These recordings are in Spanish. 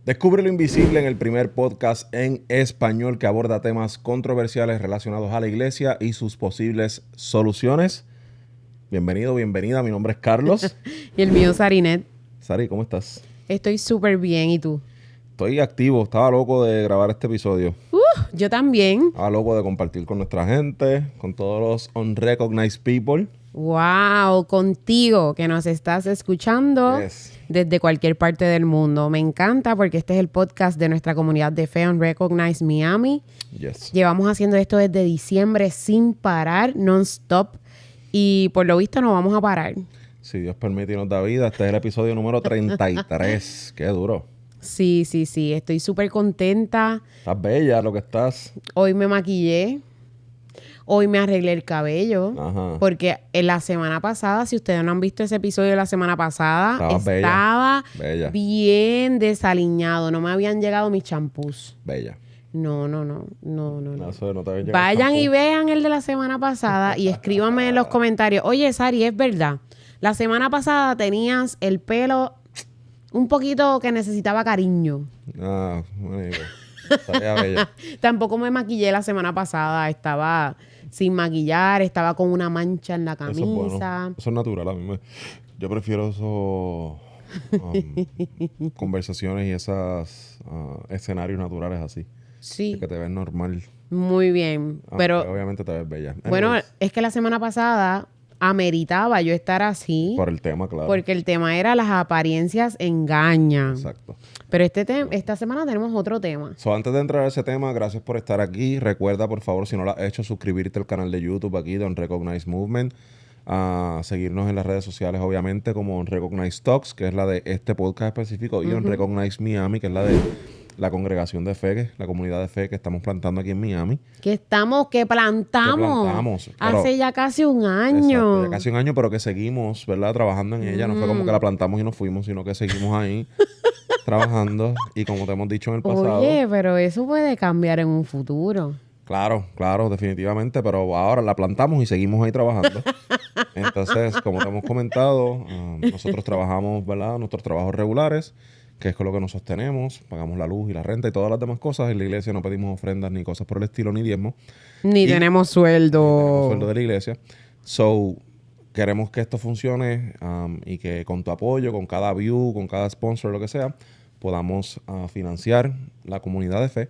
Descubre lo invisible en el primer podcast en español que aborda temas controversiales relacionados a la iglesia y sus posibles soluciones. Bienvenido, bienvenida. Mi nombre es Carlos. Y el mío, Sarinet. Sari, ¿cómo estás? Estoy súper bien. ¿Y tú? Estoy activo. Estaba loco de grabar este episodio. Yo también. Estaba loco de compartir con nuestra gente, con todos los unrecognized people. Wow, contigo que nos estás escuchando Yes. desde cualquier parte del mundo. Me encanta porque este es el podcast de nuestra comunidad de Fe Unrecognized Miami. Yes. Llevamos haciendo esto desde diciembre sin parar, non-stop. Y por lo visto no vamos a parar. Si Dios permite y nos da vida, este es el episodio número 33. Qué duro. Sí. Estoy súper contenta. Estás bella lo que estás. Hoy me maquillé. Hoy me arreglé el cabello. Ajá. Porque en la semana pasada, si ustedes no han visto ese episodio de la semana pasada, estaba bella. bien desaliñado. No me habían llegado mis champús. Bella. No. Eso no te había llegado Vayan el y shampoo. vean el de la semana pasada y escríbanme en los comentarios. Oye, Sari, es verdad. La semana pasada tenías el pelo un poquito que necesitaba cariño. Ah, bonito. Estaría bella. Tampoco me maquillé la semana pasada. Estaba sin maquillar, estaba con una mancha en la Eso es camisa. bueno. Eso es natural. Yo prefiero esos conversaciones y esos escenarios naturales así. Sí, De que te ves normal. muy bien. Aunque Pero obviamente te ves bella. bueno, Anyways, es que la semana pasada ameritaba yo estar así por el tema, claro. porque el tema era las apariencias engañan. Exacto. Pero esta semana tenemos otro tema. So, antes de entrar a ese tema, gracias por estar aquí. Recuerda, por favor, si no lo has hecho, suscribirte al canal de YouTube aquí de Unrecognized Movement. Seguirnos en las redes sociales, obviamente, como Unrecognized Talks, que es la de este podcast específico, y Unrecognized Miami, que es la de la congregación de fe, la comunidad de fe que estamos plantando aquí en Miami. Que plantamos. Que plantamos, pero- Hace ya casi un Exacto, año. ya casi un año, pero que seguimos, ¿verdad? Trabajando en ella. No fue como que la plantamos y nos fuimos, sino que seguimos ahí trabajando. Y como te hemos dicho en el pasado... Oye, pero eso puede cambiar en un futuro. Claro, definitivamente, pero ahora la plantamos y seguimos ahí trabajando. Entonces, como te hemos comentado, nosotros trabajamos, ¿verdad? Nuestros trabajos regulares, que es con lo que nos sostenemos, pagamos la luz y la renta y todas las demás cosas. En la iglesia no pedimos ofrendas ni cosas por el estilo, ni diezmo. Ni tenemos sueldo. Tenemos sueldo de la iglesia. So, queremos que esto funcione y que con tu apoyo, con cada view, con cada sponsor, lo que sea, podamos financiar la comunidad de fe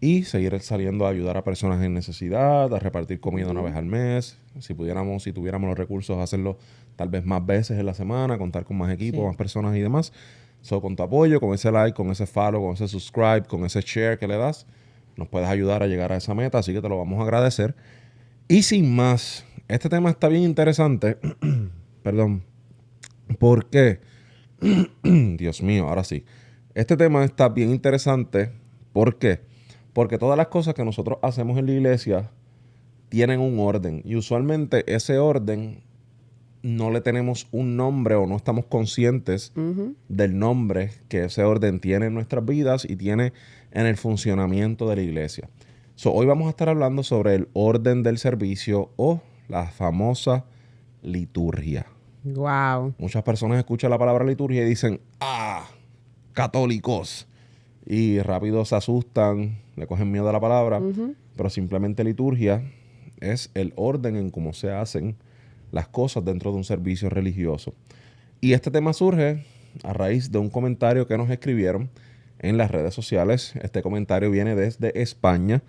y seguir saliendo a ayudar a personas en necesidad, a repartir comida una vez al mes. Si tuviéramos los recursos, hacerlo tal vez más veces en la semana, contar con más equipos, Sí. más personas y demás. So, con tu apoyo, con ese like, con ese follow, con ese subscribe, con ese share que le das, nos puedes ayudar a llegar a esa meta, así que te lo vamos a agradecer. Y sin más, este tema está bien interesante. Perdón. ¿Por qué? Dios mío, ahora sí. Este tema está bien interesante. ¿Por qué? Porque todas las cosas que nosotros hacemos en la iglesia tienen un orden. Y usualmente ese orden no le tenemos un nombre o no estamos conscientes del nombre que ese orden tiene en nuestras vidas y tiene en el funcionamiento de la iglesia. So, hoy vamos a estar hablando sobre el orden del servicio o la famosa liturgia. Wow. Muchas personas escuchan la palabra liturgia y dicen, católicos. Y rápido se asustan, le cogen miedo a la palabra. Pero simplemente liturgia es el orden en cómo se hacen las cosas dentro de un servicio religioso. Y este tema surge a raíz de un comentario que nos escribieron en las redes sociales. Este comentario viene desde España.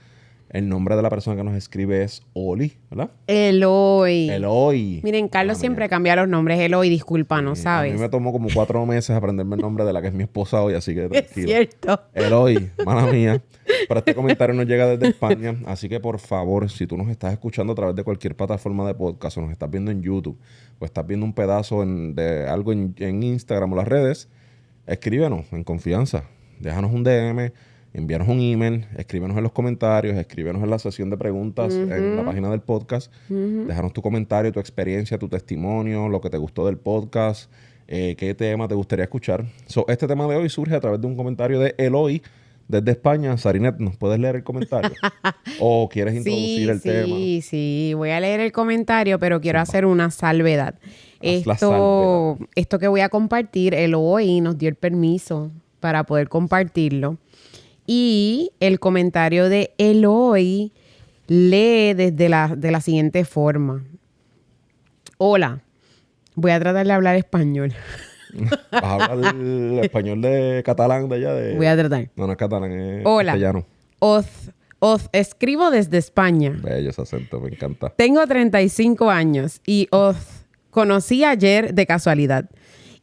El nombre de la persona que nos escribe es Oli, ¿verdad? Eloy. Eloy. Miren, Carlos Mala siempre mía. cambia los nombres. Eloy, disculpa, no A sabes. mí me tomó como 4 meses aprenderme el nombre de la que es mi esposa hoy, así que Es tranquilo. cierto. Eloy, mala mía. Pero este comentario nos llega desde España, así que por favor, si tú nos estás escuchando a través de cualquier plataforma de podcast o nos estás viendo en YouTube o estás viendo un pedazo de algo en Instagram o las redes, escríbenos en confianza. Déjanos un DM, envíanos un email, escríbenos en los comentarios, escríbenos en la sesión de preguntas en la página del podcast. Déjanos tu comentario, tu experiencia, tu testimonio, lo que te gustó del podcast, qué tema te gustaría escuchar. So, este tema de hoy surge a través de un comentario de Eloy desde España. Sarinet, ¿nos puedes leer el comentario? ¿O quieres introducir el tema? Sí. Voy a leer el comentario, pero quiero hacer una salvedad. Haz la salvedad. Esto que voy a compartir, Eloy nos dio el permiso para poder compartirlo. Y el comentario de Eloy lee de la siguiente forma. Hola, voy a tratar de hablar español. ¿Vas a hablar el español de catalán de allá? Voy a tratar. No, no es catalán, es Hola. castellano. Os escribo desde España. Bello ese acento, me encanta. Tengo 35 años y os conocí ayer de casualidad.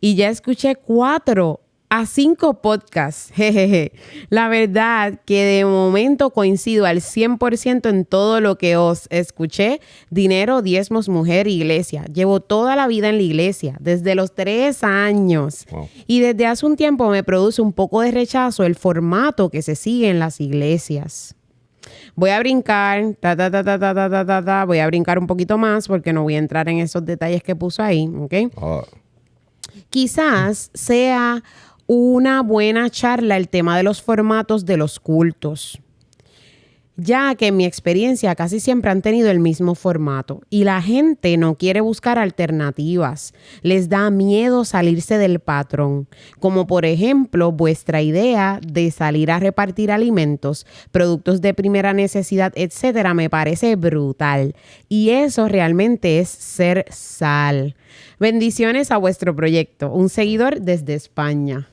Y ya escuché 4 a 5 podcasts. Jejeje. La verdad que de momento coincido al 100% en todo lo que os escuché. Dinero, diezmos, mujer, iglesia. Llevo toda la vida en la iglesia, desde los 3 años. Wow. Y desde hace un tiempo me produce un poco de rechazo el formato que se sigue en las iglesias. Voy a brincar, voy a brincar un poquito más porque no voy a entrar en esos detalles que puso ahí, ¿ok? Ah, Quizás sea una buena charla el tema de los formatos de los cultos, ya que en mi experiencia casi siempre han tenido el mismo formato y la gente no quiere buscar alternativas. Les da miedo salirse del patrón, como por ejemplo vuestra idea de salir a repartir alimentos, productos de primera necesidad, etcétera, me parece brutal. Y eso realmente es ser sal. Bendiciones a vuestro proyecto. Un seguidor desde España.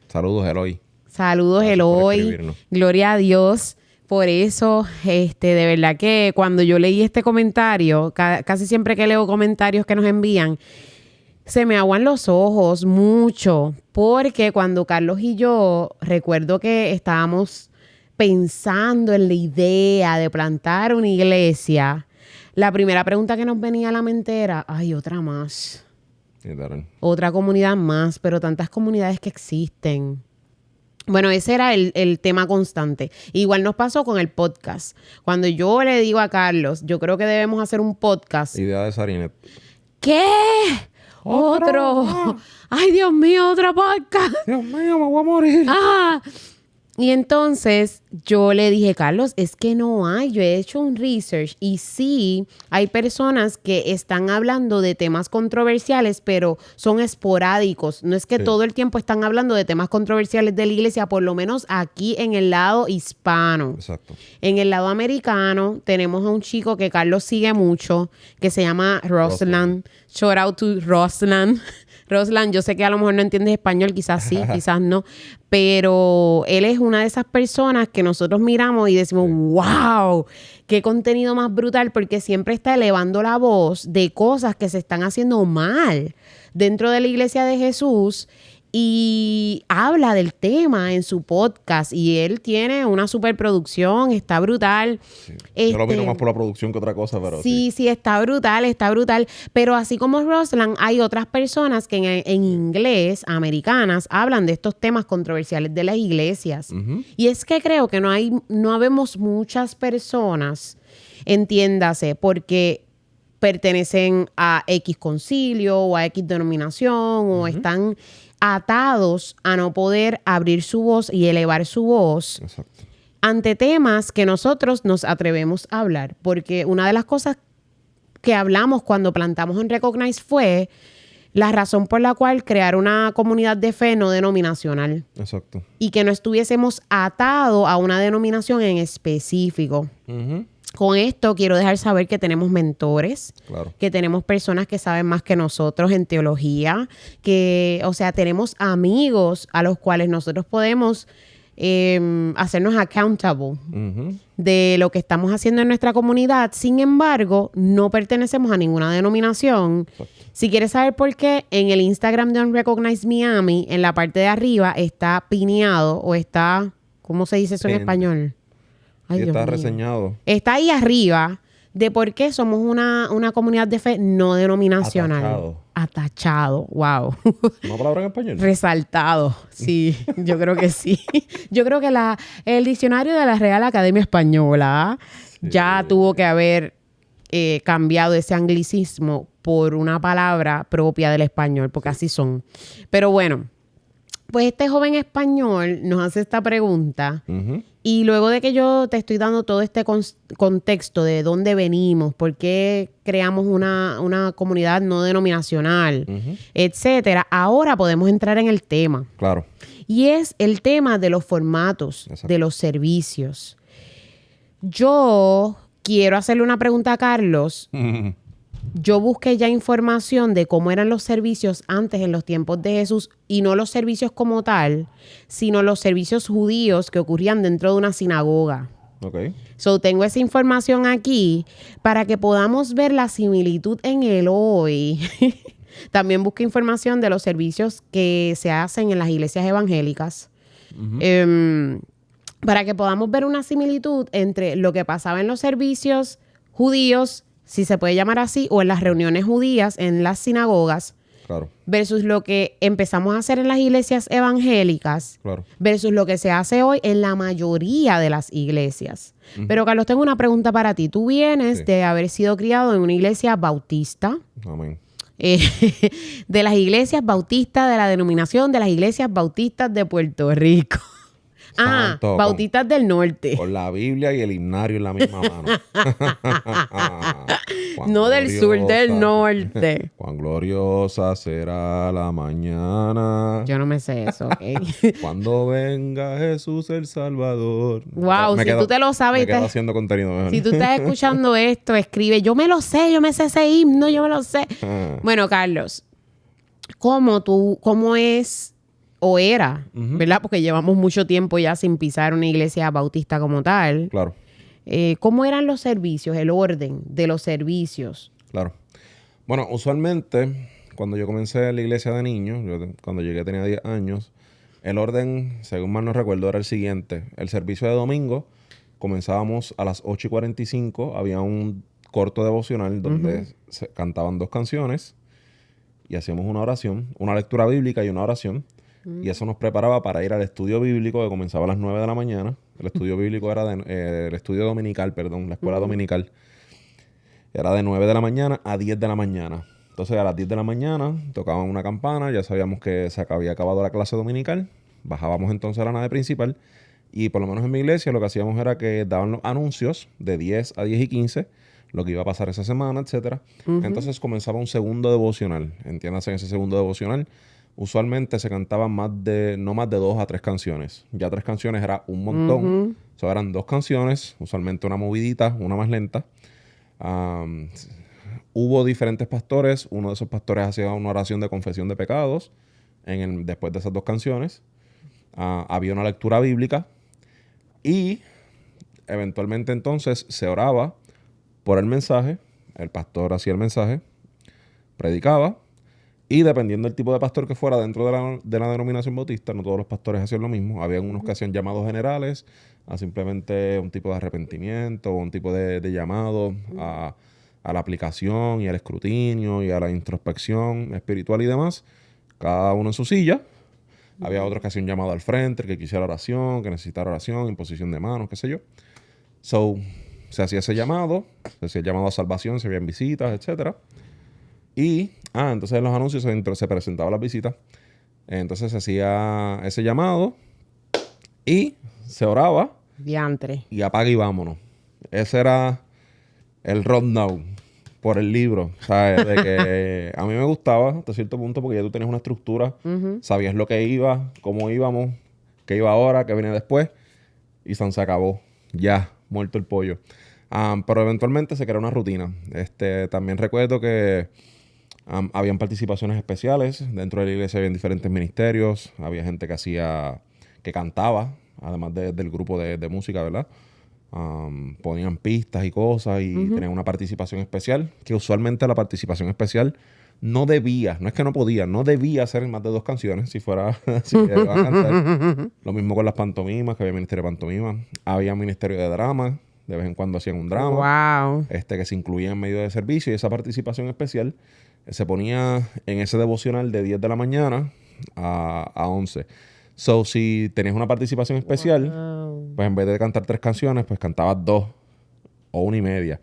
saludos, Eloy. Saludos, Gracias por Eloy. escribirnos. Gloria a Dios. Por eso, de verdad que cuando yo leí este comentario, casi siempre que leo comentarios que nos envían, se me aguan los ojos mucho. Porque cuando Carlos y yo, recuerdo que estábamos pensando en la idea de plantar una iglesia, la primera pregunta que nos venía a la mente era, ay, otra más. Literal. Otra comunidad más, pero tantas comunidades que existen. Bueno, ese era el tema constante. Igual nos pasó con el podcast. Cuando yo le digo a Carlos, yo creo que debemos hacer un podcast. Idea de Sarinet. ¿Qué? ¿Otro? Ay, Dios mío, otro podcast. Dios mío, me voy a morir. Ah. Y entonces yo le dije, Carlos, es que no hay. Yo he hecho un research y sí, hay personas que están hablando de temas controversiales, pero son esporádicos. No es que todo el tiempo están hablando de temas controversiales de la iglesia, por lo menos aquí en el lado hispano. Exacto. En el lado americano tenemos a un chico que Carlos sigue mucho, que se llama Roslan. Shout out to Roslan. Roslan, yo sé que a lo mejor no entiendes español, quizás sí, quizás no, pero él es una de esas personas que nosotros miramos y decimos, wow, qué contenido más brutal, porque siempre está elevando la voz de cosas que se están haciendo mal dentro de la iglesia de Jesús y habla del tema en su podcast y él tiene una superproducción, está brutal. Sí. Yo lo miro más por la producción que otra cosa, pero sí, está brutal, está brutal. Pero así como Roslan, hay otras personas que en inglés, americanas, hablan de estos temas controversiales de las iglesias. Ujú. Y es que creo que no habemos muchas personas, entiéndase, porque pertenecen a X concilio o a X denominación o están atados a no poder abrir su voz y elevar su voz Exacto. ante temas que nosotros nos atrevemos a hablar. Porque una de las cosas que hablamos cuando plantamos en Recognize fue la razón por la cual crear una comunidad de fe no denominacional Exacto. y que no estuviésemos atados a una denominación en específico. Ujú. Con esto quiero dejar saber que tenemos mentores, Claro. que tenemos personas que saben más que nosotros en teología, que, o sea, tenemos amigos a los cuales nosotros podemos hacernos accountable Ujú. de lo que estamos haciendo en nuestra comunidad. Sin embargo, no pertenecemos a ninguna denominación. Si quieres saber por qué, en el Instagram de Unrecognized Miami, en la parte de arriba está pineado o está, ¿cómo se dice eso en Pinned. español? Ay, Y Dios está mío. reseñado. Está ahí arriba de por qué somos una comunidad de fe no denominacional. Atachado. Atachado, wow. ¿Una palabra en español? Resaltado, sí, yo creo que sí. Yo creo que el diccionario de la Real Academia Española ya tuvo que haber cambiado ese anglicismo por una palabra propia del español, porque así son. Pero bueno, pues este joven español nos hace esta pregunta. Ujú. Y luego de que yo te estoy dando todo este contexto de dónde venimos, por qué creamos una comunidad no denominacional, Ujú. etcétera, ahora podemos entrar en el tema. Claro. Y es el tema de los formatos, Exacto. de los servicios. Yo quiero hacerle una pregunta a Carlos. Yo busqué ya información de cómo eran los servicios antes en los tiempos de Jesús, y no los servicios como tal, sino los servicios judíos que ocurrían dentro de una sinagoga. Ok. So, tengo esa información aquí para que podamos ver la similitud en el hoy. También busqué información de los servicios que se hacen en las iglesias evangélicas. Para que podamos ver una similitud entre lo que pasaba en los servicios judíos, si se puede llamar así, o en las reuniones judías, en las sinagogas, Claro. versus lo que empezamos a hacer en las iglesias evangélicas, Claro. versus lo que se hace hoy en la mayoría de las iglesias. Pero, Carlos, tengo una pregunta para ti. Tú vienes Sí. de haber sido criado en una iglesia bautista, Amén. de las iglesias bautistas, de la denominación de las iglesias bautistas de Puerto Rico. Santo, Bautistas del norte. Con la Biblia y el himnario en la misma mano. Cuán No del sur, del gloriosa- norte. Cuán gloriosa será la mañana. Yo no me sé eso, ¿ok? Cuando venga Jesús el Salvador. Wow, si tú te lo sabes, Me quedo te- haciendo contenido mejor. Si tú estás escuchando esto, escribe, yo me lo sé, yo me sé ese himno, yo me lo sé. Ah, Bueno, Carlos, ¿cómo es o era, verdad? Porque llevamos mucho tiempo ya sin pisar una iglesia bautista como tal. claro, ¿Cómo eran los servicios, el orden de los servicios? claro. Bueno, usualmente, cuando yo comencé en la iglesia de niño, cuando llegué tenía 10 años, el orden, según mal no recuerdo, era el siguiente. El servicio de domingo, comenzábamos a las 8:45, había un corto devocional donde se cantaban 2 canciones y hacíamos una oración, una lectura bíblica y una oración. Y eso nos preparaba para ir al estudio bíblico que comenzaba a las 9 de la mañana. El estudio bíblico era el estudio dominical, perdón, la escuela dominical. Era de 9 de la mañana a 10 de la mañana. Entonces a las 10 de la mañana tocaban una campana, ya sabíamos que se había acabado la clase dominical. Bajábamos entonces a la nave principal y por lo menos en mi iglesia lo que hacíamos era que daban los anuncios de 10 a 10:15, lo que iba a pasar esa semana, etcétera. Entonces comenzaba un segundo devocional. Entiéndase, en ese segundo devocional usualmente se cantaban no más de 2 a 3 canciones. Ya 3 canciones era un montón. So, eran 2 canciones, usualmente una movidita, una más lenta. Hubo diferentes pastores. Uno de esos pastores hacía una oración de confesión de pecados después de esas 2 canciones. Había una lectura bíblica y eventualmente entonces se oraba por el mensaje. El pastor hacía el mensaje, predicaba y dependiendo del tipo de pastor que fuera dentro de la denominación bautista, no todos los pastores hacían lo mismo. Había unos que hacían llamados generales a simplemente un tipo de arrepentimiento o un tipo de llamado a la aplicación y al escrutinio y a la introspección espiritual y demás. Cada uno en su silla. Había otros que hacían llamado al frente, el que quisiera oración, que necesitara oración, imposición de manos, qué sé yo. So, se hacía ese llamado, se hacía el llamado a salvación, se habían visitas, etcétera. Y, entonces en los anuncios se presentaban las visitas. Entonces se hacía ese llamado y se oraba Diantre. y apaga y vámonos. Ese era el rundown por el libro. ¿Sabes? De que a mí me gustaba hasta cierto punto porque ya tú tenías una estructura, sabías lo que iba, cómo íbamos, qué iba ahora, qué venía después y se acabó. Ya, muerto el pollo. Pero eventualmente se creó una rutina. También recuerdo que habían participaciones especiales. Dentro de la iglesia habían diferentes ministerios. Había gente que cantaba, además del grupo de música, ¿verdad? Ponían pistas y cosas y tenían una participación especial, que usualmente la participación especial no es que no podía, no debía ser más de 2 canciones si fuera así que iban a cantar. Lo mismo con las pantomimas, que había ministerio de pantomima. Había ministerio de drama, de vez en cuando hacían un drama. Wow. Que se incluía en medio de servicio y esa participación especial se ponía en ese devocional de 10 de la mañana a 11. So, si tenías una participación especial, pues en vez de cantar 3 canciones, pues cantabas 2 o 1:30.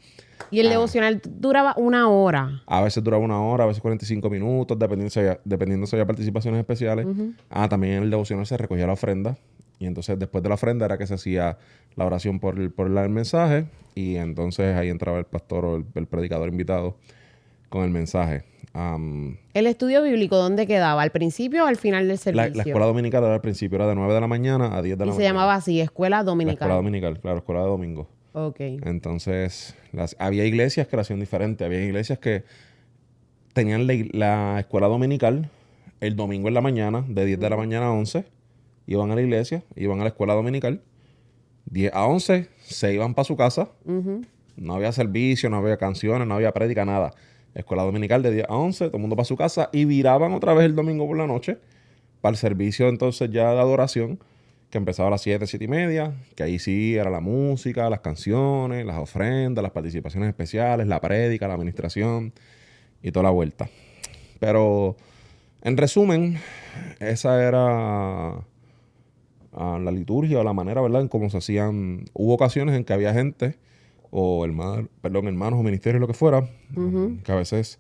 Y el devocional duraba 1 hora. A veces duraba 1 hora, a veces 45 minutos, dependiendo si había participaciones especiales. También en el devocional se recogía la ofrenda. Y entonces después de la ofrenda era que se hacía la oración por el mensaje. Y entonces ahí entraba el pastor o el predicador invitado con el mensaje. ¿El estudio bíblico dónde quedaba? ¿Al principio o al final del servicio? La escuela dominical era al principio, era de 9 de la mañana a 10 de la Y mañana. se llamaba así, escuela dominical. La escuela dominical, claro, escuela de domingo. Ok. Entonces, había iglesias que la hacían diferente. Había iglesias que tenían la escuela dominical el domingo en la mañana, de 10 de la mañana a 11. Iban a la iglesia, iban a la escuela dominical. 10 a 11 se iban para su casa. No había servicio, no había canciones, no había prédica, nada. Escuela dominical de 10 a 11, todo el mundo para su casa y viraban otra vez el domingo por la noche para el servicio entonces ya de adoración, que empezaba a las 7, 7 y media, que ahí sí era la música, las canciones, las ofrendas, las participaciones especiales, la prédica, la administración y toda la vuelta. Pero, en resumen, esa era la liturgia o la manera, ¿verdad?, en cómo se hacían. Hubo ocasiones en que había gente o hermanos o ministerios, lo que fuera, que a veces,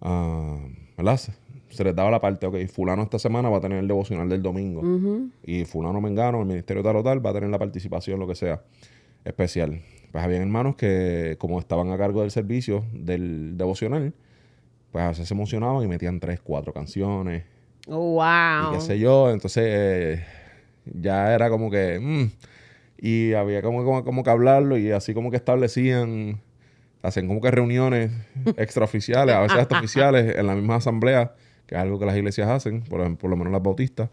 ¿verdad?, se les daba la parte, ok, fulano esta semana va a tener el devocional del domingo. Y fulano mengano, el ministerio tal o tal, va a tener la participación, lo que sea, especial. Pues habían hermanos que, como estaban a cargo del servicio del devocional, pues a veces se emocionaban y metían 3, 4 canciones. Oh, wow. Y qué sé yo. Entonces, ya era como que... y había como que hablarlo y así como que hacían como que reuniones extraoficiales, a veces hasta oficiales, en la misma asamblea, que es algo que las iglesias hacen, por lo menos las bautistas.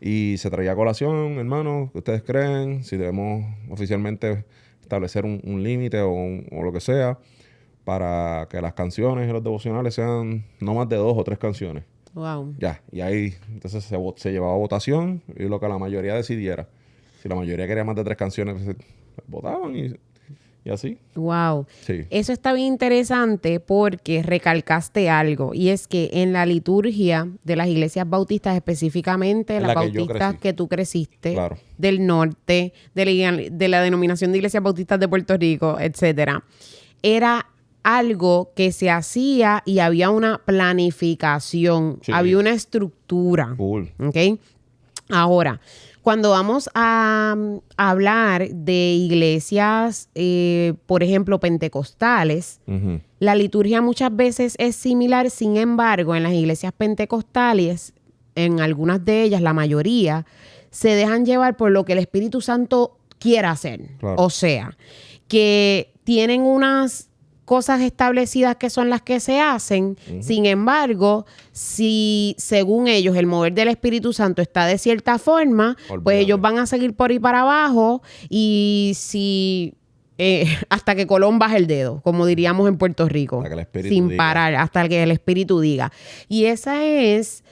Y se traía a colación, hermanos, ¿qué ustedes creen? Si debemos oficialmente establecer un límite o lo que sea, para que las canciones y los devocionales sean no más de 2 o 3 canciones. Wow. Ya, y ahí entonces se llevaba a votación y lo que la mayoría decidiera. Si la mayoría quería más de 3 canciones, pues, votaban y así. Wow. Sí. Eso está bien interesante porque recalcaste algo. Y es que en la liturgia de las iglesias bautistas, específicamente En las la que yo bautistas crecí. que tú creciste, Claro. del norte, de la denominación de iglesias bautistas de Puerto Rico, etcétera, era algo que se hacía y había una planificación, Sí. había una estructura. Cool. ¿Ok? Ahora, cuando vamos a hablar de iglesias, por ejemplo, pentecostales, la liturgia muchas veces es similar. Sin embargo, en las iglesias pentecostales, en algunas de ellas, la mayoría, se dejan llevar por lo que el Espíritu Santo quiera hacer. Claro. O sea, que tienen unas cosas establecidas que son las que se hacen. Sin embargo, si según ellos el mover del Espíritu Santo está de cierta forma, Olvídate. pues ellos van a seguir por ahí para abajo y si hasta que Colón baje el dedo, como diríamos en Puerto Rico, Hasta que el Espíritu sin diga. parar, hasta que el Espíritu diga. Y esa es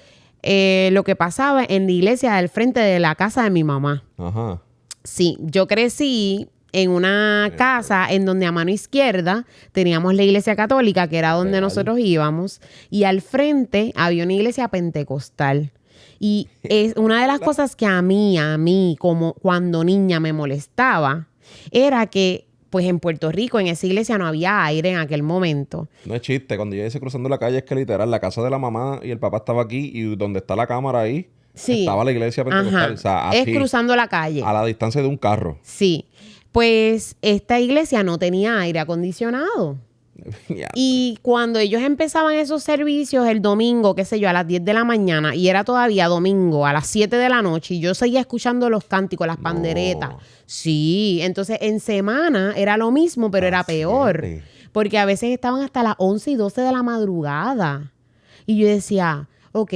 lo que pasaba en la iglesia del frente de la casa de mi mamá. Ajá. Sí, yo crecí en una casa en donde a mano izquierda teníamos la iglesia católica, que era donde Real. nosotros íbamos, y al frente había una iglesia pentecostal. Y es una de las cosas que a mí, como cuando niña me molestaba, era que, pues en Puerto Rico, en esa iglesia no había aire en aquel momento. No es chiste. Cuando yo hice cruzando la calle, es que literal, la casa de la mamá y el papá estaba aquí y donde está la cámara ahí, Sí. estaba la iglesia pentecostal. Ajá. O sea, Es así, cruzando la calle. a la distancia de un carro. Sí. Pues esta iglesia no tenía aire acondicionado. Ya. Y cuando ellos empezaban esos servicios el domingo, qué sé yo, a las 10 de la mañana, y era todavía domingo, a las 7 de la noche, y yo seguía escuchando los cánticos, las panderetas. No. Sí, entonces en semana era lo mismo, pero era peor. 7. Porque a veces estaban hasta las 11 y 12 de la madrugada. Y yo decía, ok,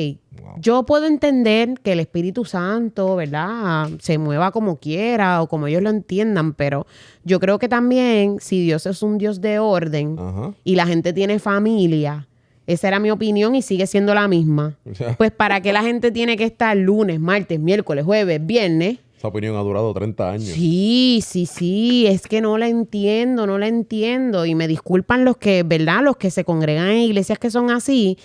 yo puedo entender que el Espíritu Santo, ¿verdad?, se mueva como quiera o como ellos lo entiendan, pero yo creo que también si Dios es un Dios de orden Ajá. y la gente tiene familia, esa era mi opinión y sigue siendo la misma. Pues ¿para qué la gente tiene que estar lunes, martes, miércoles, jueves, viernes? Esa opinión ha durado 30 años. Sí, es que no la entiendo. Y me disculpan los que, ¿verdad?, los que se congregan en iglesias que son así,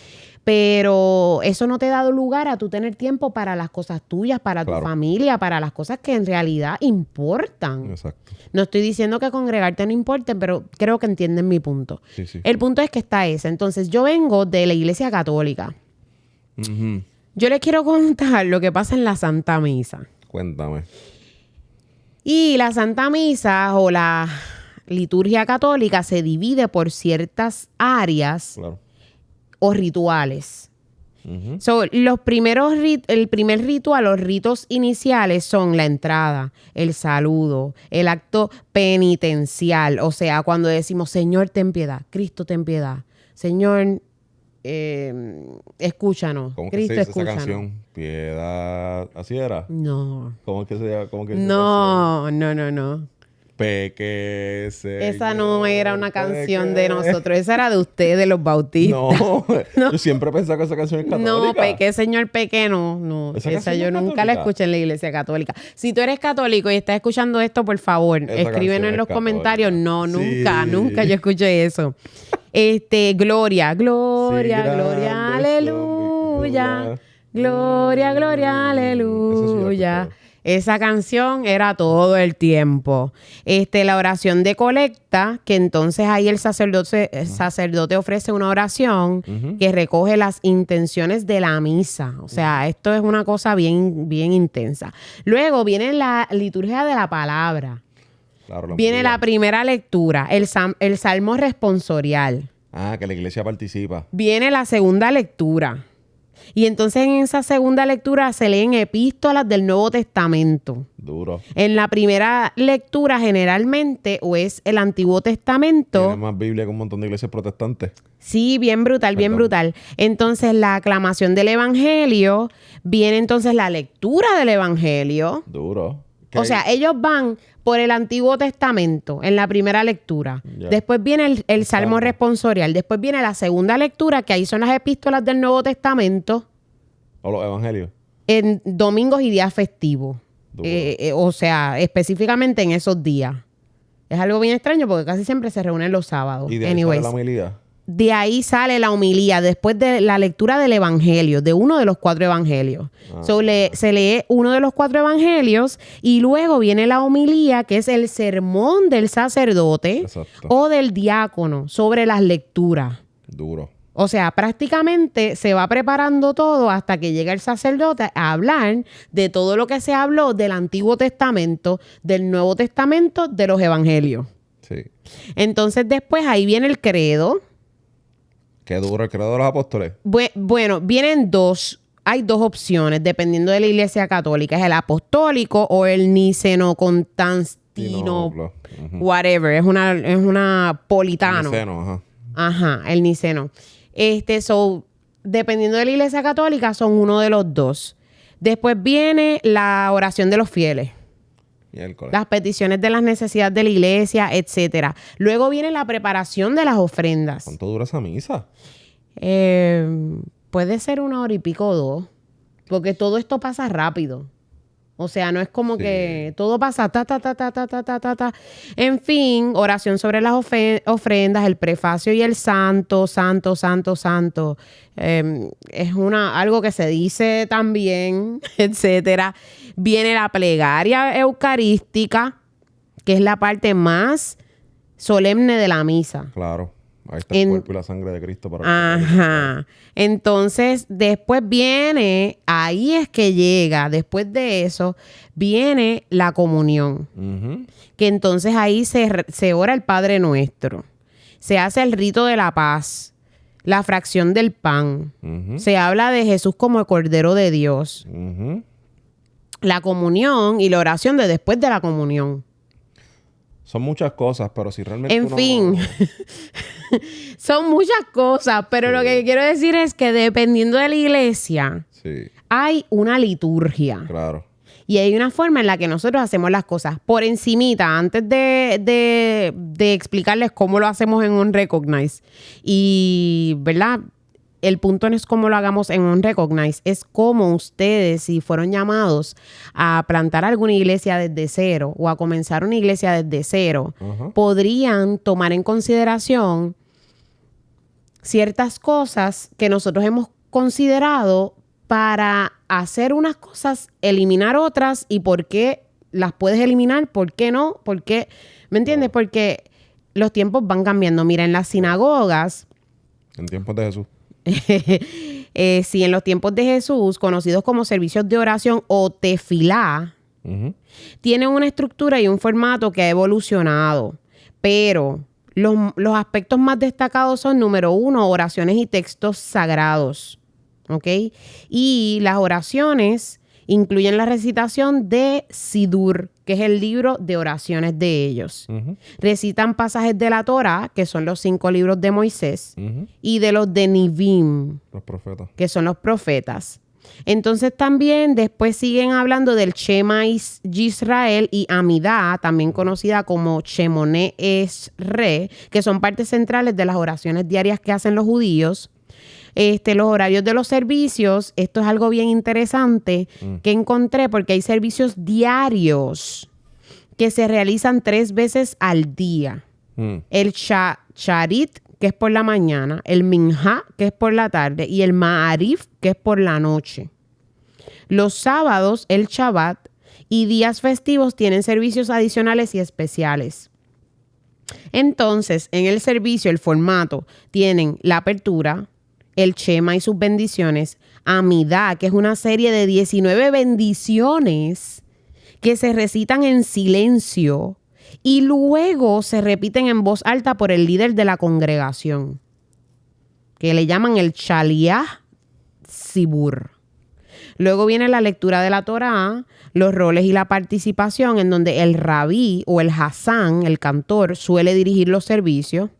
pero eso no te ha dado lugar a tú tener tiempo para las cosas tuyas, para tu Claro. familia, para las cosas que en realidad importan. Exacto. No estoy diciendo que congregarte no importe, pero creo que entienden mi punto. Sí. El punto es que está ese. Entonces, yo vengo de la iglesia católica. Ujú. Yo les quiero contar lo que pasa en la Santa Misa. Cuéntame. Y la Santa Misa o la liturgia católica se divide por ciertas áreas Claro. o rituales. Ujú. So, el primer ritual, los ritos iniciales son la entrada, el saludo, el acto penitencial. O sea, cuando decimos, Señor, ten piedad, Cristo, ten piedad. Señor, escúchanos. ¿Cómo que Cristo, se dice esa escúchanos. canción? Piedad. ¿Así era? No. ¿Cómo es que se llama? ¿Cómo que dice esa canción? No. Peque, Esa no era una Señor, canción de peque. nosotros, esa era de ustedes, los bautistas. No, yo siempre pensaba que esa canción es católica. No, peque, señor, peque, no. ¿Esa Esa canción yo no es nunca la católica? escuché en la iglesia católica. Si tú eres católico y estás escuchando esto, por favor, Esa escríbenos canción en es los comentarios. católica. No, Sí. nunca yo escuché eso. Gloria, Sí, gloria, grandes son mis aleluya. gloria. Gloria, Eso sí yo lo he aleluya. escuchado. Esa canción era todo el tiempo. La oración de colecta, que entonces ahí el sacerdote ofrece una oración Ujú. que recoge las intenciones de la misa. O sea, esto es una cosa bien, bien intensa. Luego viene la liturgia de la palabra. Claro, Viene la primera lectura, el salmo responsorial. Ah, que la iglesia participa. Viene la segunda lectura. Y entonces en esa segunda lectura se leen epístolas del Nuevo Testamento. Duro. En la primera lectura generalmente o es el Antiguo Testamento. Tiene más Biblia que un montón de iglesias protestantes. Sí, bien brutal, bien Perdón. brutal. Entonces la aclamación del Evangelio, viene entonces la lectura del Evangelio. Duro. ¿Qué O hay? sea, ellos van por el Antiguo Testamento en la primera lectura. Ya. Después viene el Salmo Salmo. responsorial. Después viene la segunda lectura, que ahí son las epístolas del Nuevo Testamento, O los evangelios. en domingos y días festivos. Duro. O sea, específicamente en esos días. Es algo bien extraño porque casi siempre se reúnen los sábados. Y de ahí Anyways, sale la homilía. de ahí sale la homilía después de la lectura del evangelio, de uno de los 4 evangelios. So, se lee uno de los 4 evangelios y luego viene la homilía, que es el sermón del sacerdote Exacto. o del diácono sobre las lecturas. Duro. O sea, prácticamente se va preparando todo hasta que llega el sacerdote a hablar de todo lo que se habló del Antiguo Testamento, del Nuevo Testamento, de los evangelios. Sí. Entonces después ahí viene el credo. Qué duro el credo de los apóstoles. Bueno, vienen dos. Hay 2 opciones, dependiendo de la iglesia católica. Es el apostólico o el niceno-constantino, Ujú. whatever. Es una politano. Niceno, ajá. Ajá, el niceno. Dependiendo de la iglesia católica, son uno de los 2. Después viene la oración de los fieles. Miércoles. Las peticiones de las necesidades de la iglesia, etcétera. Luego viene la preparación de las ofrendas. ¿Cuánto dura esa misa? Puede ser 1 hora y pico o 2, porque todo esto pasa rápido. O sea, no es como Sí. que todo pasa ta. En fin, oración sobre las ofrendas, el prefacio y el santo. Es algo que se dice también, etcétera. Viene la plegaria eucarística, que es la parte más solemne de la misa. Claro. Ahí está el cuerpo y la sangre de Cristo para Ajá. Entonces, después viene, ahí es que llega, después de eso, viene la comunión. Ujú. Que entonces ahí se ora el Padre Nuestro. Se hace el rito de la paz, la fracción del pan. Ujú. Se habla de Jesús como el Cordero de Dios. Ujú. La comunión y la oración de después de la comunión. Son muchas cosas, pero si realmente En fin, son muchas cosas, pero lo que quiero decir es que dependiendo de la iglesia, Sí, hay una liturgia claro. y hay una forma en la que nosotros hacemos las cosas. Por encimita, antes de explicarles cómo lo hacemos en Unrecognize, y, ¿verdad? El punto no es cómo lo hagamos en Unrecognize, es cómo ustedes, si fueron llamados a plantar alguna iglesia desde cero o a comenzar una iglesia desde cero, Ajá. podrían tomar en consideración ciertas cosas que nosotros hemos considerado para hacer unas cosas, eliminar otras, y por qué las puedes eliminar, por qué no, por qué, ¿me entiendes? Porque los tiempos van cambiando. Mira, en las sinagogas, En tiempos de Jesús. sí, en los tiempos de Jesús, conocidos como servicios de oración o tefilá, Ujú. tienen una estructura y un formato que ha evolucionado, pero Los aspectos más destacados son, número 1, oraciones y textos sagrados. ¿Ok? Y las oraciones incluyen la recitación de Sidur, que es el libro de oraciones de ellos. Recitan pasajes de la Torá, que son los 5 libros de Moisés, y de los de Nivim, los profetas, que son los profetas. Entonces también después siguen hablando del Shema Yisrael y Amidá, también conocida como Shemoneh Esrei, que son partes centrales de las oraciones diarias que hacen los judíos. Los horarios de los servicios, esto es algo bien interesante que encontré, porque hay servicios diarios que se realizan 3 veces al día. El Charit, que es por la mañana, el Minha, que es por la tarde, y el Ma'arif, que es por la noche. Los sábados, el Shabbat, y días festivos tienen servicios adicionales y especiales. Entonces, en el servicio, el formato, tienen la apertura, el Shema y sus bendiciones, Amidá, que es una serie de 19 bendiciones que se recitan en silencio y luego se repiten en voz alta por el líder de la congregación, que le llaman el Shaliach Sibur. Luego viene la lectura de la Torá, los roles y la participación, en donde el rabí o el Hassan, el cantor, suele dirigir los servicios.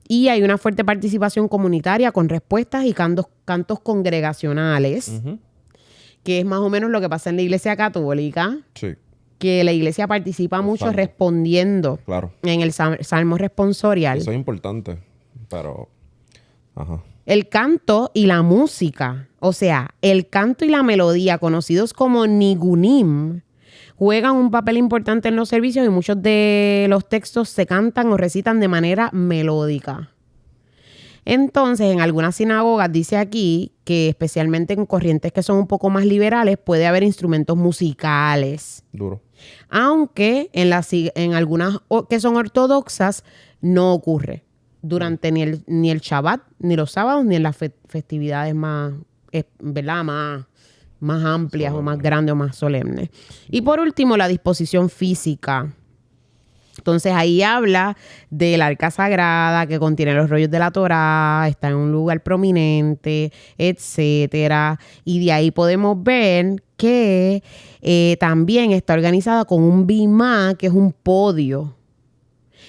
Y hay una fuerte participación comunitaria con respuestas y cantos congregacionales, que es más o menos lo que pasa en la iglesia católica. Sí. Que la iglesia participa mucho respondiendo en el salmo responsorial. Eso es importante, pero... Ajá. El canto y la música, o sea, el canto y la melodía, conocidos como nigunim, juegan un papel importante en los servicios y muchos de los textos se cantan o recitan de manera melódica. Entonces, en algunas sinagogas dice aquí que especialmente en corrientes que son un poco más liberales puede haber instrumentos musicales. Duro. Aunque en algunas que son ortodoxas no ocurre durante ni el Shabbat, ni los sábados, ni en las festividades más, ¿verdad? Más amplias o más grandes o más solemnes. Y por último, la disposición física. Entonces ahí habla del arca sagrada que contiene los rollos de la Torá, está en un lugar prominente, etcétera. Y de ahí podemos ver que también está organizada con un bimá, que es un podio,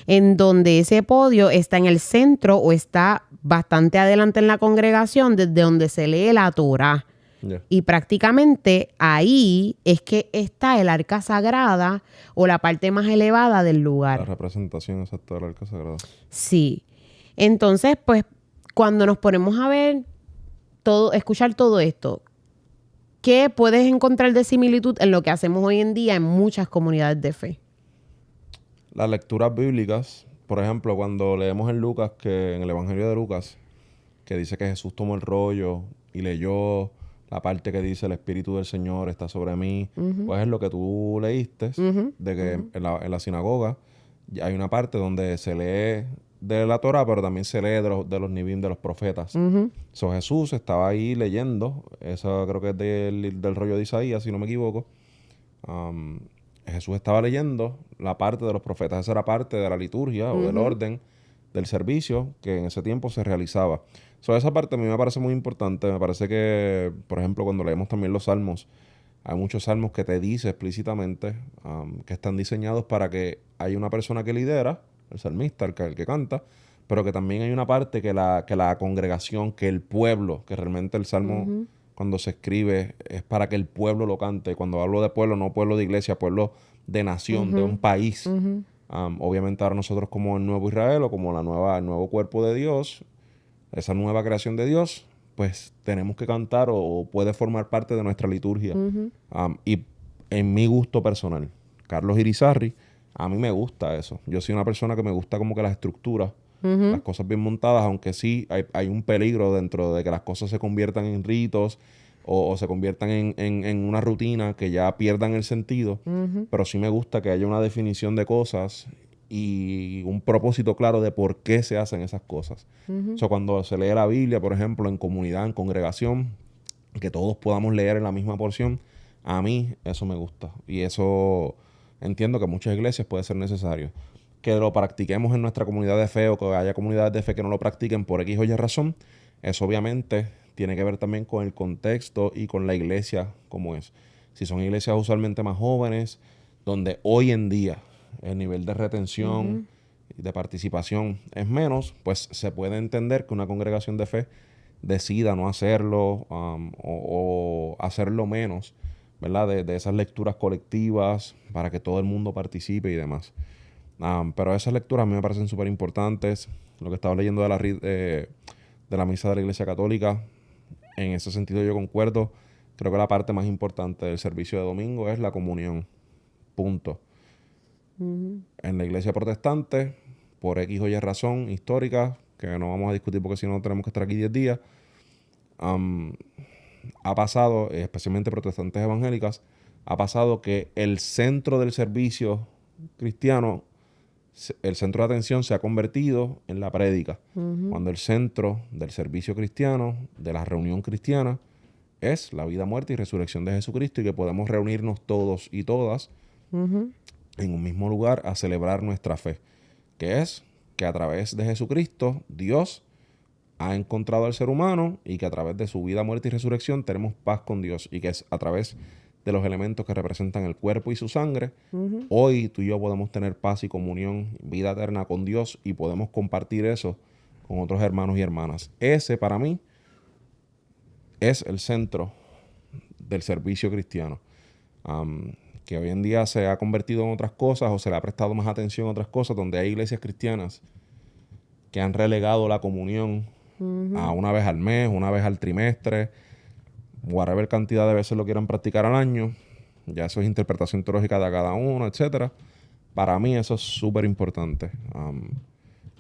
en donde ese podio está en el centro o está bastante adelante en la congregación, desde donde se lee la Torá. Yeah. Y prácticamente ahí es que está el arca sagrada o la parte más elevada del lugar. La representación exacta del arca sagrada. Sí. Entonces, pues, cuando nos ponemos a ver escuchar todo esto, ¿qué puedes encontrar de similitud en lo que hacemos hoy en día en muchas comunidades de fe? Las lecturas bíblicas, por ejemplo, cuando leemos en Lucas, que en el Evangelio de Lucas, que dice que Jesús tomó el rollo y leyó la parte que dice el Espíritu del Señor está sobre mí, pues es lo que tú leíste, de que en la sinagoga hay una parte donde se lee de la Torá, pero también se lee de los Nivim, de los profetas. So, Jesús estaba ahí leyendo, eso creo que es del rollo de Isaías, si no me equivoco. Jesús estaba leyendo la parte de los profetas, esa era parte de la liturgia o del orden del servicio que en ese tiempo se realizaba. So, esa parte a mí me parece muy importante. Me parece que, por ejemplo, cuando leemos también los salmos, hay muchos salmos que te dice explícitamente que están diseñados para que haya una persona que lidera, el salmista, el que canta, pero que también hay una parte que la congregación, que el pueblo, que realmente el salmo cuando se escribe es para que el pueblo lo cante. Cuando hablo de pueblo, no pueblo de iglesia, pueblo de nación, de un país. Obviamente ahora nosotros como el nuevo Israel o como el nuevo cuerpo de Dios, esa nueva creación de Dios, pues tenemos que cantar o puede formar parte de nuestra liturgia. Y en mi gusto personal, Carlos Irizarry, a mí me gusta eso. Yo soy una persona que me gusta como que las estructuras, las cosas bien montadas, aunque sí hay un peligro dentro de que las cosas se conviertan en ritos o se conviertan en una rutina que ya pierdan el sentido. Pero sí me gusta que haya una definición de cosas y un propósito claro de por qué se hacen esas cosas. O sea, cuando se lee la Biblia, por ejemplo, en comunidad, en congregación, que todos podamos leer en la misma porción, a mí eso me gusta. Y eso entiendo que en muchas iglesias puede ser necesario. Que lo practiquemos en nuestra comunidad de fe o que haya comunidades de fe que no lo practiquen por X o Y razón, eso obviamente tiene que ver también con el contexto y con la iglesia como es. Si son iglesias usualmente más jóvenes, donde hoy en día el nivel de retención y de participación es menos, pues se puede entender que una congregación de fe decida no hacerlo o hacerlo menos, ¿verdad? De esas lecturas colectivas para que todo el mundo participe y demás. Pero esas lecturas a mí me parecen súper importantes. Lo que estaba leyendo de la misa de la Iglesia Católica, en ese sentido yo concuerdo. Creo que la parte más importante del servicio de domingo es la comunión. Punto. En la iglesia protestante, por X o Y razón histórica, que no vamos a discutir porque si no tenemos que estar aquí 10 días, ha pasado, especialmente protestantes evangélicas, ha pasado que el centro del servicio cristiano, el centro de atención se ha convertido en la prédica. Cuando el centro del servicio cristiano, de la reunión cristiana, es la vida, muerte y resurrección de Jesucristo y que podemos reunirnos todos y todas en un mismo lugar a celebrar nuestra fe, que es que a través de Jesucristo Dios ha encontrado al ser humano y que a través de su vida, muerte y resurrección tenemos paz con Dios y que es a través de los elementos que representan el cuerpo y su sangre, hoy tú y yo podemos tener paz y comunión, vida eterna con Dios y podemos compartir eso con otros hermanos y hermanas. Ese para mí es el centro del servicio cristiano, que hoy en día se ha convertido en otras cosas o se le ha prestado más atención a otras cosas, donde hay iglesias cristianas que han relegado la comunión a una vez al mes, una vez al trimestre, whatever cantidad de veces lo quieran practicar al año. Ya eso es interpretación teológica de cada uno, etcétera. Para mí eso es súper importante,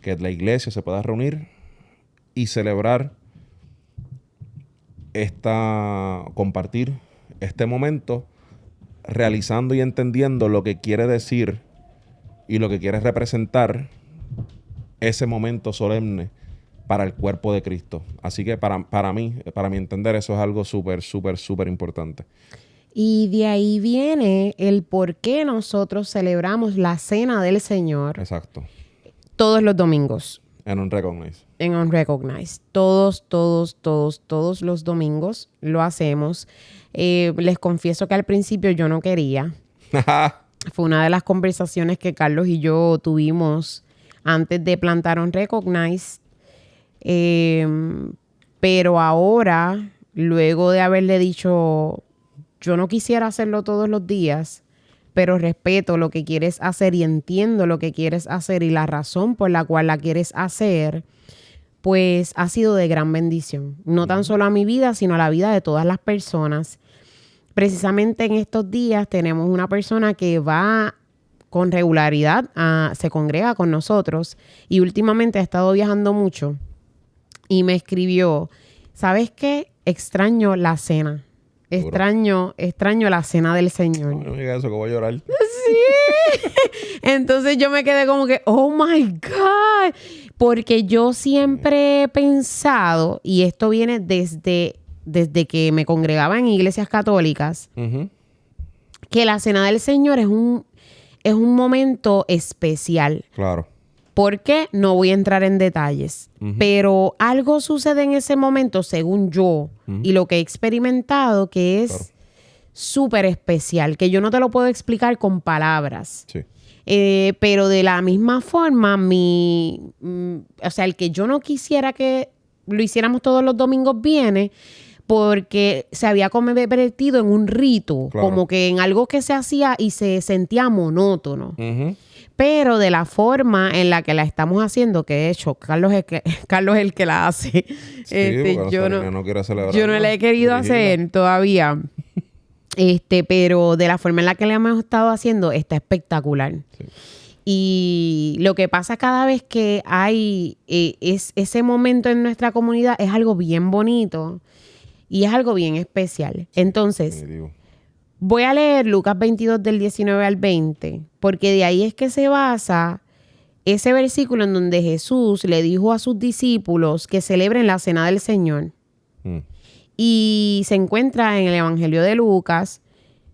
que la iglesia se pueda reunir y celebrar compartir este momento, realizando y entendiendo lo que quiere decir y lo que quiere representar ese momento solemne para el cuerpo de Cristo. Así que para mí entender, eso es algo súper, súper, súper importante. Y de ahí viene el por qué nosotros celebramos la Cena del Señor. Exacto. Todos los domingos. En Unrecognized. En Unrecognized. Todos los domingos lo hacemos. Les confieso que al principio yo no quería. Fue una de las conversaciones que Carlos y yo tuvimos antes de plantar Unrecognized. Pero ahora, luego de haberle dicho, yo no quisiera hacerlo todos los días, pero respeto lo que quieres hacer y entiendo lo que quieres hacer y la razón por la cual la quieres hacer, pues ha sido de gran bendición. No tan solo a mi vida, sino a la vida de todas las personas. Precisamente en estos días tenemos una persona que va con regularidad, se congrega con nosotros y últimamente ha estado viajando mucho y me escribió, ¿sabes qué? Extraño la cena. Extraño la cena del Señor. No me digas eso, que voy a llorar. Sí. Entonces yo me quedé como que, oh my God. Porque yo siempre he pensado, y esto viene desde que me congregaba en iglesias católicas, que la cena del Señor es un momento especial. Claro. ¿Por qué? No voy a entrar en detalles. Pero algo sucede en ese momento, según yo, y lo que he experimentado, que es súper especial, que yo no te lo puedo explicar con palabras. Sí. Pero de la misma forma, o sea, el que yo no quisiera que lo hiciéramos todos los domingos viene porque se había convertido en un rito, como que en algo que se hacía y se sentía monótono. Pero de la forma en la que la estamos haciendo, que de hecho Carlos es el que la hace. Sí, yo no quiere celebrar. Yo no la he querido hacer todavía. Pero de la forma en la que la hemos estado haciendo, está espectacular. Sí. Y lo que pasa cada vez que hay ese momento en nuestra comunidad es algo bien bonito y es algo bien especial. Entonces, voy a leer Lucas 22 del 19 al 20, porque de ahí es que se basa ese versículo en donde Jesús le dijo a sus discípulos que celebren la Cena del Señor. Y se encuentra en el Evangelio de Lucas,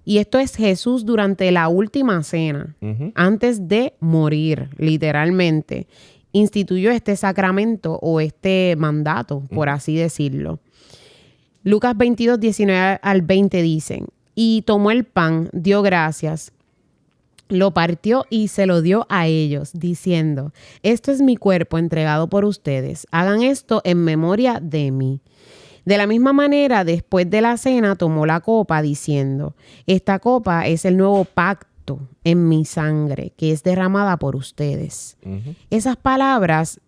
Y esto es Jesús durante la última cena, antes de morir, literalmente. Instituyó este sacramento o este mandato, por así decirlo. Lucas 22, 19 al 20 dicen, y tomó el pan, dio gracias, lo partió y se lo dio a ellos, diciendo, esto es mi cuerpo entregado por ustedes. Hagan esto en memoria de mí. De la misma manera, después de la cena, tomó la copa diciendo, esta copa es el nuevo pacto en mi sangre, que es derramada por ustedes. Esas palabras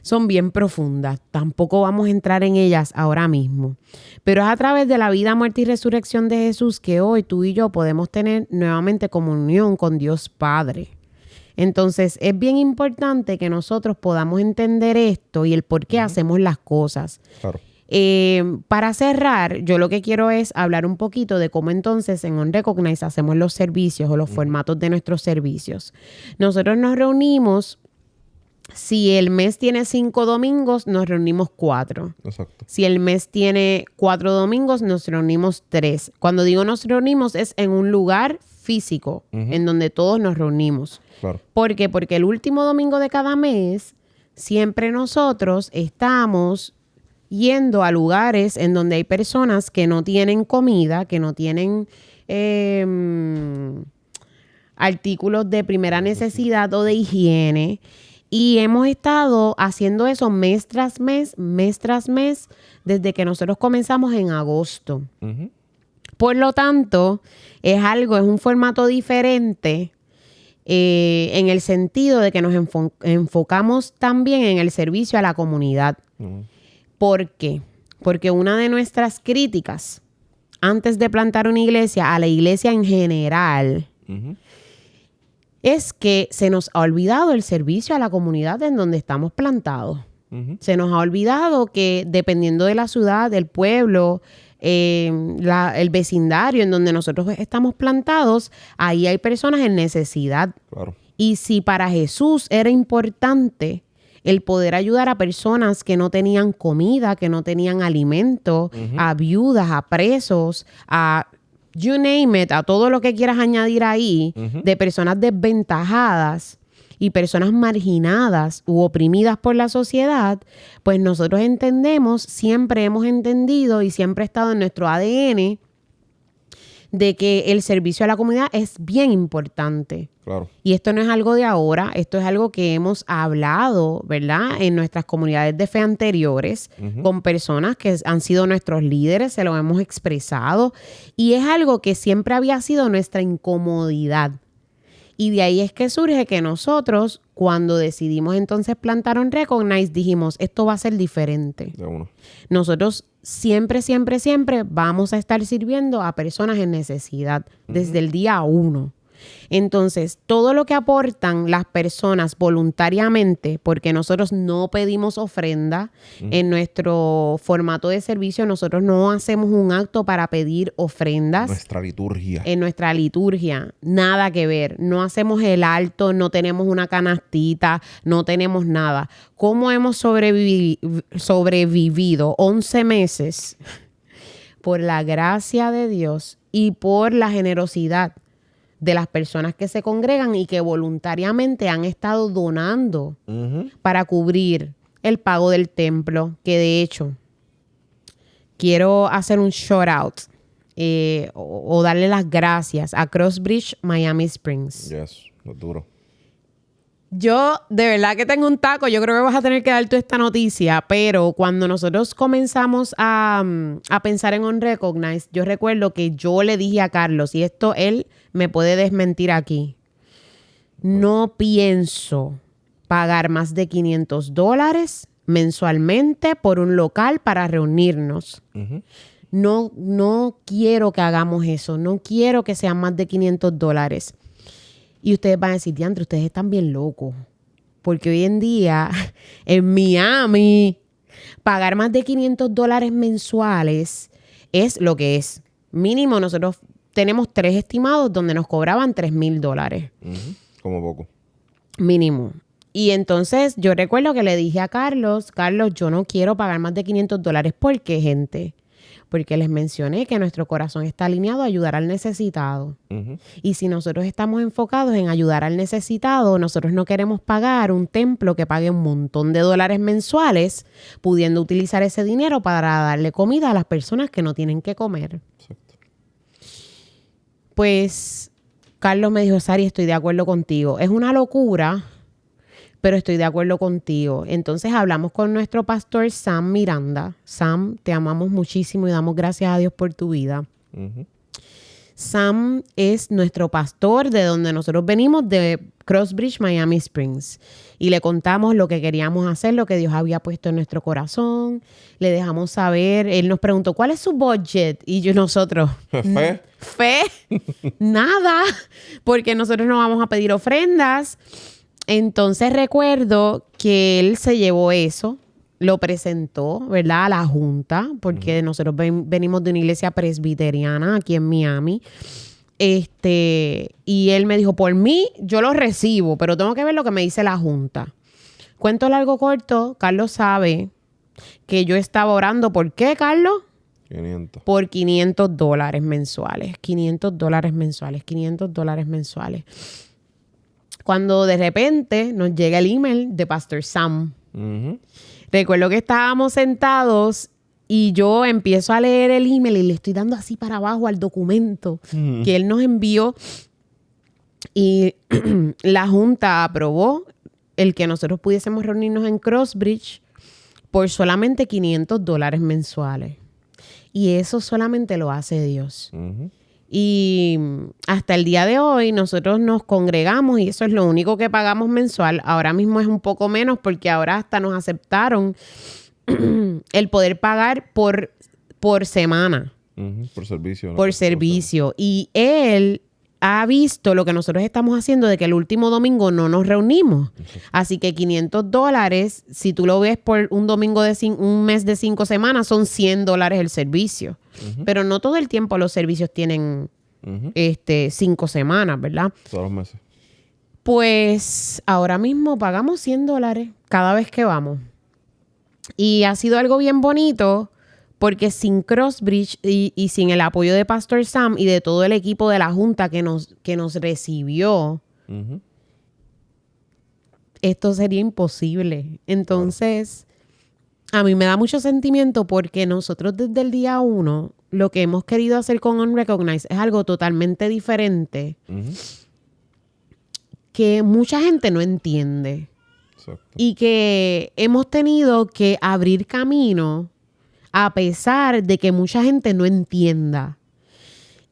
son bien profundas. Tampoco vamos a entrar en ellas ahora mismo. Pero es a través de la vida, muerte y resurrección de Jesús que hoy tú y yo podemos tener nuevamente comunión con Dios Padre. Entonces, es bien importante que nosotros podamos entender esto y el por qué hacemos las cosas. Claro. Para cerrar, yo lo que quiero es hablar un poquito de cómo entonces en OnRecognize hacemos los servicios o los formatos de nuestros servicios. Nosotros nos reunimos, si el mes tiene 5 domingos, nos reunimos 4. Exacto. Si el mes tiene 4 domingos, nos reunimos 3. Cuando digo nos reunimos es en un lugar físico, en donde todos nos reunimos. Claro. ¿Por qué? Porque el último domingo de cada mes, siempre nosotros estamos yendo a lugares en donde hay personas que no tienen comida, que no tienen artículos de primera necesidad o de higiene. Y hemos estado haciendo eso mes tras mes, desde que nosotros comenzamos en agosto. Por lo tanto, es un formato diferente en el sentido de que nos enfocamos también en el servicio a la comunidad. ¿Por qué? Porque una de nuestras críticas antes de plantar una iglesia, a la iglesia en general, es que se nos ha olvidado el servicio a la comunidad en donde estamos plantados. Se nos ha olvidado que dependiendo de la ciudad, del pueblo, el vecindario en donde nosotros estamos plantados, ahí hay personas en necesidad. Claro. Y si para Jesús era importante el poder ayudar a personas que no tenían comida, que no tenían alimento, a viudas, a presos, a you name it, a todo lo que quieras añadir ahí, de personas desventajadas y personas marginadas u oprimidas por la sociedad, pues nosotros entendemos, siempre hemos entendido y siempre ha estado en nuestro ADN de que el servicio a la comunidad es bien importante. Claro. Y esto no es algo de ahora, esto es algo que hemos hablado, ¿verdad? En nuestras comunidades de fe anteriores, con personas que han sido nuestros líderes, se lo hemos expresado. Y es algo que siempre había sido nuestra incomodidad. Y de ahí es que surge que nosotros, cuando decidimos entonces plantar OnRecognize, dijimos, esto va a ser diferente. De uno. Nosotros siempre vamos a estar sirviendo a personas en necesidad desde el día 1. Entonces, todo lo que aportan las personas voluntariamente, porque nosotros no pedimos ofrenda en nuestro formato de servicio, nosotros no hacemos un acto para pedir ofrendas. Nuestra liturgia. En nuestra liturgia, nada que ver. No hacemos el alto, no tenemos una canastita, no tenemos nada. ¿Cómo hemos sobrevivido 11 meses? Por la gracia de Dios y por la generosidad de las personas que se congregan y que voluntariamente han estado donando para cubrir el pago del templo, que de hecho quiero hacer un shout out o darle las gracias a Crossbridge Miami Springs. Yes, lo duro. Yo de verdad que tengo un taco, yo creo que vas a tener que dar tú esta noticia, pero cuando nosotros comenzamos a pensar en OnRecognize, yo recuerdo que yo le dije a Carlos, y esto él me puede desmentir aquí, no pienso pagar más de $500 mensualmente por un local para reunirnos. No quiero que hagamos eso, no quiero que sean más de $500. Y ustedes van a decir, diantre, ustedes están bien locos. Porque hoy en día, en Miami, pagar más de $500 mensuales es lo que es. Mínimo, nosotros tenemos 3 estimados donde nos cobraban $3,000. Como poco. Mínimo. Y entonces, yo recuerdo que le dije a Carlos, yo no quiero pagar más de $500. ¿Por qué, gente? porque les mencioné que nuestro corazón está alineado a ayudar al necesitado. Ujú. Y si nosotros estamos enfocados en ayudar al necesitado, nosotros no queremos pagar un templo que pague un montón de dólares mensuales, pudiendo utilizar ese dinero para darle comida a las personas que no tienen que comer. Exacto. Pues Carlos me dijo, Sari, estoy de acuerdo contigo. Es una locura, pero estoy de acuerdo contigo. Entonces hablamos con nuestro pastor Sam Miranda. Sam, te amamos muchísimo y damos gracias a Dios por tu vida. Ujú. Sam es nuestro pastor de donde nosotros venimos, de Crossbridge, Miami Springs. Y le contamos lo que queríamos hacer, lo que Dios había puesto en nuestro corazón. Le dejamos saber. Él nos preguntó, ¿cuál es su budget? Y nosotros, Fe. fe, nada, porque nosotros no vamos a pedir ofrendas. Entonces recuerdo que él se llevó eso, lo presentó, ¿verdad? A la junta, porque nosotros venimos de una iglesia presbiteriana aquí en Miami. Y él me dijo, por mí, yo lo recibo, pero tengo que ver lo que me dice la junta. Cuento largo corto, Carlos sabe que yo estaba orando. ¿Por qué, Carlos? 500. Por $500 mensuales. $500 mensuales. $500 mensuales. Cuando de repente nos llega el email de Pastor Sam. Ujú. Recuerdo que estábamos sentados y yo empiezo a leer el email y le estoy dando así para abajo al documento que él nos envió. Y la junta aprobó el que nosotros pudiésemos reunirnos en Crossbridge por solamente $500 mensuales. Y eso solamente lo hace Dios. Ujú. Y hasta el día de hoy nosotros nos congregamos y eso es lo único que pagamos mensual. Ahora mismo es un poco menos porque ahora hasta nos aceptaron el poder pagar por semana, Ujú. Por servicio. ¿no? por servicio. Y él ha visto lo que nosotros estamos haciendo de que el último domingo no nos reunimos. Así que $500, si tú lo ves por un domingo de un mes de 5 semanas, son $100 el servicio. Pero no todo el tiempo los servicios tienen Ujú. 5 semanas, ¿verdad? Todos los meses. Pues ahora mismo pagamos $100 cada vez que vamos. Y ha sido algo bien bonito porque sin Crossbridge y sin el apoyo de Pastor Sam y de todo el equipo de la junta que nos recibió, Ujú. esto sería imposible. Entonces, a mí me da mucho sentimiento porque nosotros desde el día 1 lo que hemos querido hacer con Unrecognized es algo totalmente diferente Ujú. que mucha gente no entiende. Exacto. Y que hemos tenido que abrir camino a pesar de que mucha gente no entienda.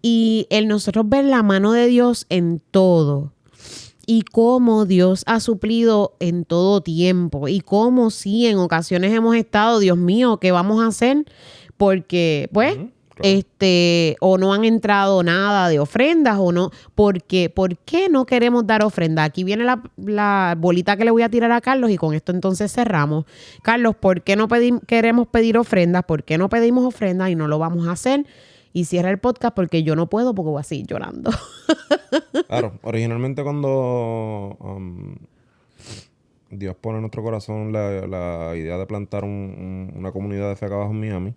Y el nosotros ver la mano de Dios en todo. Y cómo Dios ha suplido en todo tiempo. Y cómo sí, en ocasiones hemos estado, Dios mío, ¿qué vamos a hacer? Porque, pues, Ujú. Claro. o no han entrado nada de ofrendas o no. ¿Por qué no queremos dar ofrenda? Aquí viene la bolita que le voy a tirar a Carlos y con esto entonces cerramos. Carlos, ¿por qué no queremos pedir ofrendas? ¿Por qué no pedimos ofrendas y no lo vamos a hacer? Y cierra el podcast porque yo no puedo porque voy a seguir llorando. Claro, originalmente cuando Dios pone en nuestro corazón la idea de plantar una comunidad de fe acá abajo en Miami,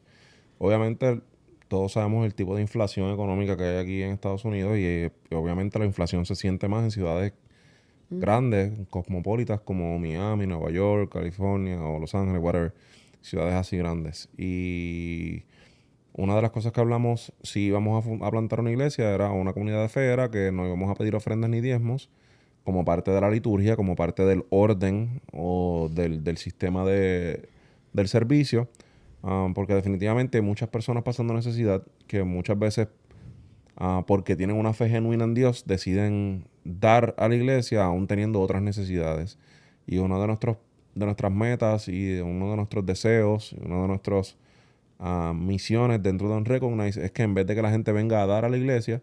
obviamente todos sabemos el tipo de inflación económica que hay aquí en Estados Unidos y obviamente la inflación se siente más en ciudades grandes, cosmopolitas como Miami, Nueva York, California o Los Ángeles, whatever, ciudades así grandes. Y una de las cosas que hablamos, si íbamos a plantar una iglesia, era una comunidad de fe, era que no íbamos a pedir ofrendas ni diezmos como parte de la liturgia, como parte del orden o del sistema del servicio, porque definitivamente hay muchas personas pasando necesidad que muchas veces, porque tienen una fe genuina en Dios, deciden dar a la iglesia aún teniendo otras necesidades. Y uno de nuestras metas y uno de nuestros deseos, uno de nuestros misiones dentro de Unrecognized es que en vez de que la gente venga a dar a la iglesia,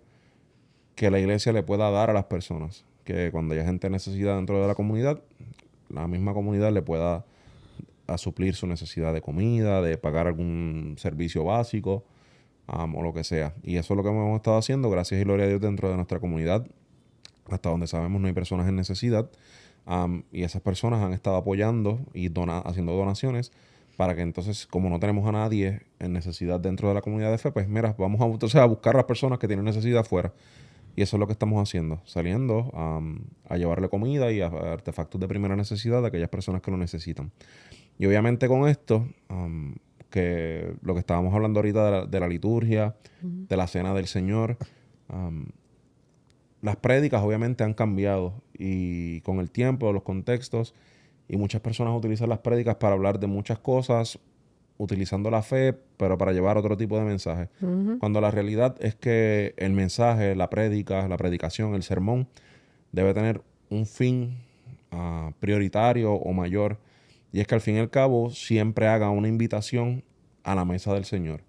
que la iglesia le pueda dar a las personas. Que cuando haya gente en necesidad dentro de la comunidad, la misma comunidad le pueda suplir su necesidad de comida, de pagar algún servicio básico, o lo que sea. Y eso es lo que hemos estado haciendo, gracias y gloria a Dios, dentro de nuestra comunidad. Hasta donde sabemos no hay personas en necesidad. Y esas personas han estado apoyando y haciendo donaciones para que entonces, como no tenemos a nadie en necesidad dentro de la comunidad de fe, pues mira, vamos a, entonces a buscar a las personas que tienen necesidad afuera. Y eso es lo que estamos haciendo, saliendo a llevarle comida y a artefactos de primera necesidad a aquellas personas que lo necesitan. Y obviamente con esto, que lo que estábamos hablando ahorita de la liturgia, de la cena del Señor, las prédicas obviamente han cambiado y con el tiempo, los contextos, y muchas personas utilizan las prédicas para hablar de muchas cosas, utilizando la fe, pero para llevar otro tipo de mensaje. Cuando la realidad es que el mensaje, la prédica, la predicación, el sermón, debe tener un fin prioritario o mayor. Y es que al fin y al cabo siempre haga una invitación a la mesa del Señor.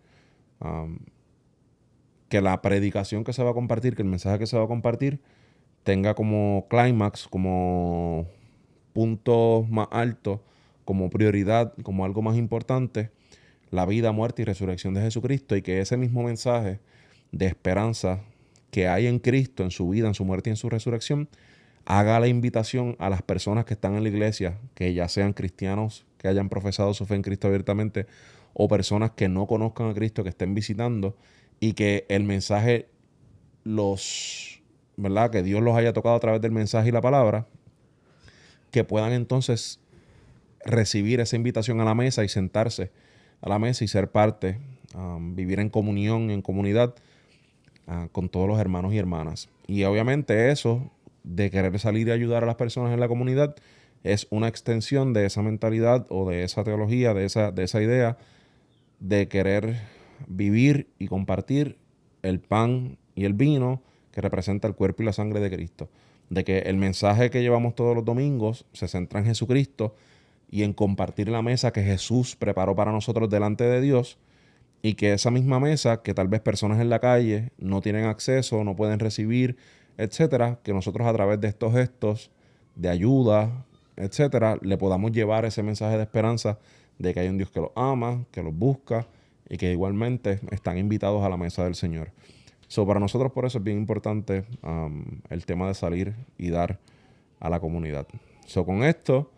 Que la predicación que se va a compartir, que el mensaje que se va a compartir, tenga como clímax, como punto más alto, como prioridad, como algo más importante, la vida, muerte y resurrección de Jesucristo, y que ese mismo mensaje de esperanza que hay en Cristo, en su vida, en su muerte y en su resurrección, haga la invitación a las personas que están en la iglesia, que ya sean cristianos, que hayan profesado su fe en Cristo abiertamente, o personas que no conozcan a Cristo, que estén visitando, y que el mensaje ¿verdad? Que Dios los haya tocado a través del mensaje y la palabra, que puedan entonces recibir esa invitación a la mesa y sentarse a la mesa y ser parte, vivir en comunión, en comunidad con todos los hermanos y hermanas. Y obviamente eso de querer salir y ayudar a las personas en la comunidad es una extensión de esa mentalidad o de esa teología, de esa idea de querer vivir y compartir el pan y el vino que representa el cuerpo y la sangre de Cristo. De que el mensaje que llevamos todos los domingos se centra en Jesucristo y en compartir la mesa que Jesús preparó para nosotros delante de Dios, y que esa misma mesa que tal vez personas en la calle no tienen acceso, no pueden recibir, etcétera, que nosotros a través de estos gestos de ayuda, etcétera, le podamos llevar ese mensaje de esperanza de que hay un Dios que los ama, que los busca y que igualmente están invitados a la mesa del Señor. Para nosotros por eso es bien importante el tema de salir y dar a la comunidad. Con esto,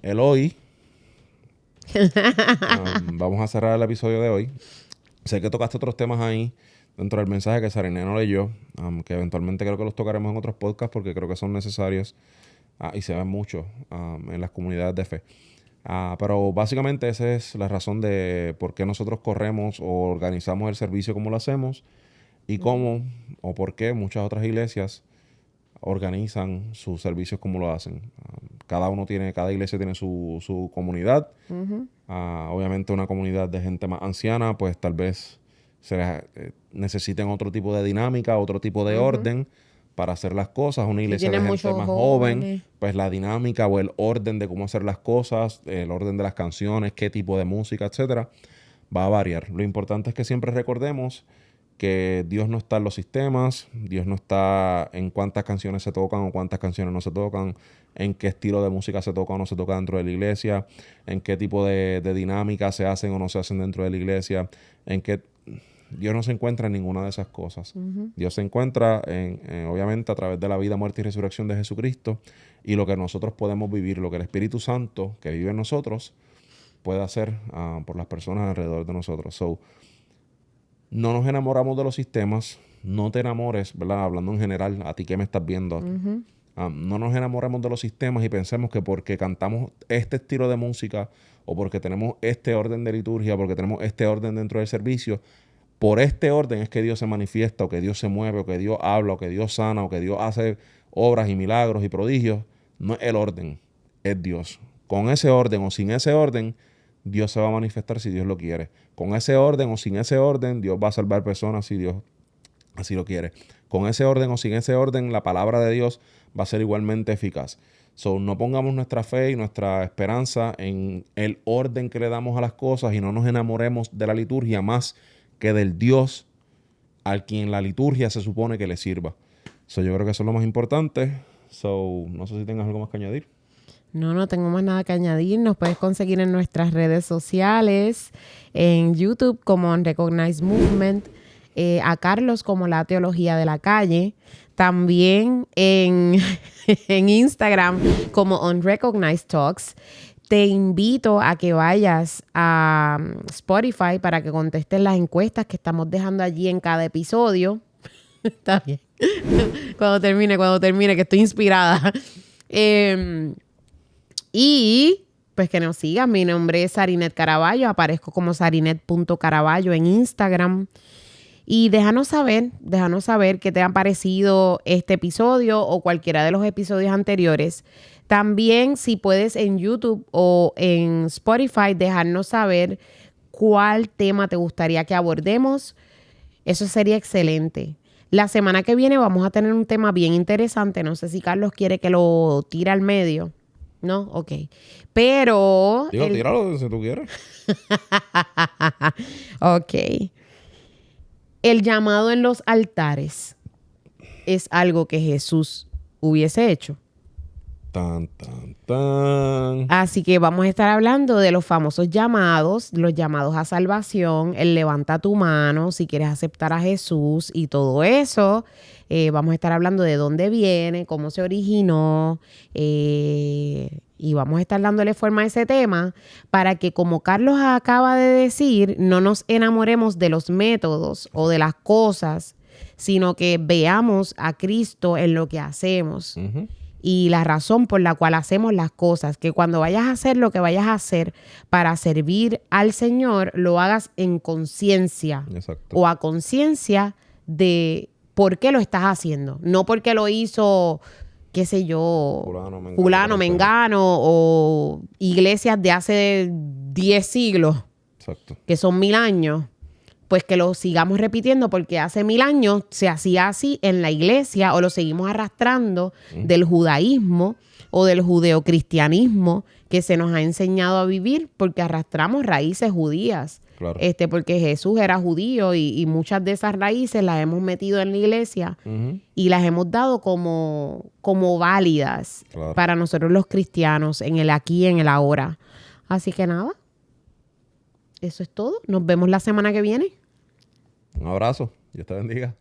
Eloy, vamos a cerrar el episodio de hoy. Sé que tocaste otros temas ahí dentro del mensaje que Sariné no leyó, que eventualmente creo que los tocaremos en otros podcasts porque creo que son necesarios y se ven mucho en las comunidades de fe. Pero básicamente esa es la razón de por qué nosotros corremos o organizamos el servicio como lo hacemos y cómo o por qué muchas otras iglesias organizan sus servicios como lo hacen. Cada iglesia tiene su comunidad. Obviamente una comunidad de gente más anciana, pues tal vez necesiten otro tipo de dinámica, otro tipo de orden para hacer las cosas. Una iglesia de gente más joven, pues la dinámica o el orden de cómo hacer las cosas, el orden de las canciones, qué tipo de música, etcétera, va a variar. Lo importante es que siempre recordemos que Dios no está en los sistemas, Dios no está en cuántas canciones se tocan o cuántas canciones no se tocan, en qué estilo de música se toca o no se toca dentro de la iglesia, en qué tipo de dinámicas se hacen o no se hacen dentro de la iglesia, en qué... Dios no se encuentra en ninguna de esas cosas. Dios se encuentra obviamente a través de la vida, muerte y resurrección de Jesucristo y lo que nosotros podemos vivir, lo que el Espíritu Santo que vive en nosotros puede hacer por las personas alrededor de nosotros. No nos enamoramos de los sistemas, no te enamores, ¿verdad? Hablando en general, a ti que me estás viendo. No nos enamoremos de los sistemas y pensemos que porque cantamos este estilo de música o porque tenemos este orden de liturgia, porque tenemos este orden dentro del servicio, por este orden es que Dios se manifiesta, o que Dios se mueve, o que Dios habla, o que Dios sana, o que Dios hace obras y milagros y prodigios. No es el orden, es Dios. Con ese orden o sin ese orden, Dios se va a manifestar si Dios lo quiere. Con ese orden o sin ese orden, Dios va a salvar personas si Dios así lo quiere. Con ese orden o sin ese orden, la palabra de Dios va a ser igualmente eficaz. No pongamos nuestra fe y nuestra esperanza en el orden que le damos a las cosas y no nos enamoremos de la liturgia más que del Dios al quien la liturgia se supone que le sirva. Yo creo que eso es lo más importante. No sé si tengas algo más que añadir. No tengo más nada que añadir. Nos puedes conseguir en nuestras redes sociales, en YouTube como Unrecognized Movement, a Carlos como La Teología de la Calle, también en Instagram como Unrecognized Talks. te invito a que vayas a Spotify para que contestes las encuestas que estamos dejando allí en cada episodio. Está bien. Cuando termine, que estoy inspirada. Y pues que nos sigan. Mi nombre es Sarinet Caraballo. Aparezco como sarinet.caraballo en Instagram. Y déjanos saber qué te han parecido este episodio o cualquiera de los episodios anteriores. También, si puedes, en YouTube o en Spotify, dejarnos saber cuál tema te gustaría que abordemos. Eso sería excelente. La semana que viene vamos a tener un tema bien interesante. No sé si Carlos quiere que lo tire al medio. ¿No? Ok. Pero... Digo, tíralo si tú quieres. Ok. El llamado en los altares es algo que Jesús hubiese hecho. Tan, tan, tan. Así que vamos a estar hablando de los famosos llamados, los llamados a salvación, el levanta tu mano si quieres aceptar a Jesús y todo eso. Vamos a estar hablando de dónde viene, cómo se originó y vamos a estar dándole forma a ese tema para que, como Carlos acaba de decir, no nos enamoremos de los métodos o de las cosas, sino que veamos a Cristo en lo que hacemos. Uh-huh. Y la razón por la cual hacemos las cosas, que cuando vayas a hacer lo que vayas a hacer para servir al Señor, lo hagas en conciencia o a conciencia de por qué lo estás haciendo. No porque lo hizo, qué sé yo, fulano, mengano o iglesias de hace 10 siglos, exacto, que son 1000 años. Pues que lo sigamos repitiendo porque hace 1000 años se hacía así en la iglesia o lo seguimos arrastrando del judaísmo o del judeocristianismo que se nos ha enseñado a vivir porque arrastramos raíces judías. Claro. Porque Jesús era judío y muchas de esas raíces las hemos metido en la iglesia y las hemos dado como válidas para nosotros los cristianos en el aquí y en el ahora. Así que nada, eso es todo. Nos vemos la semana que viene. Un abrazo. Dios te bendiga.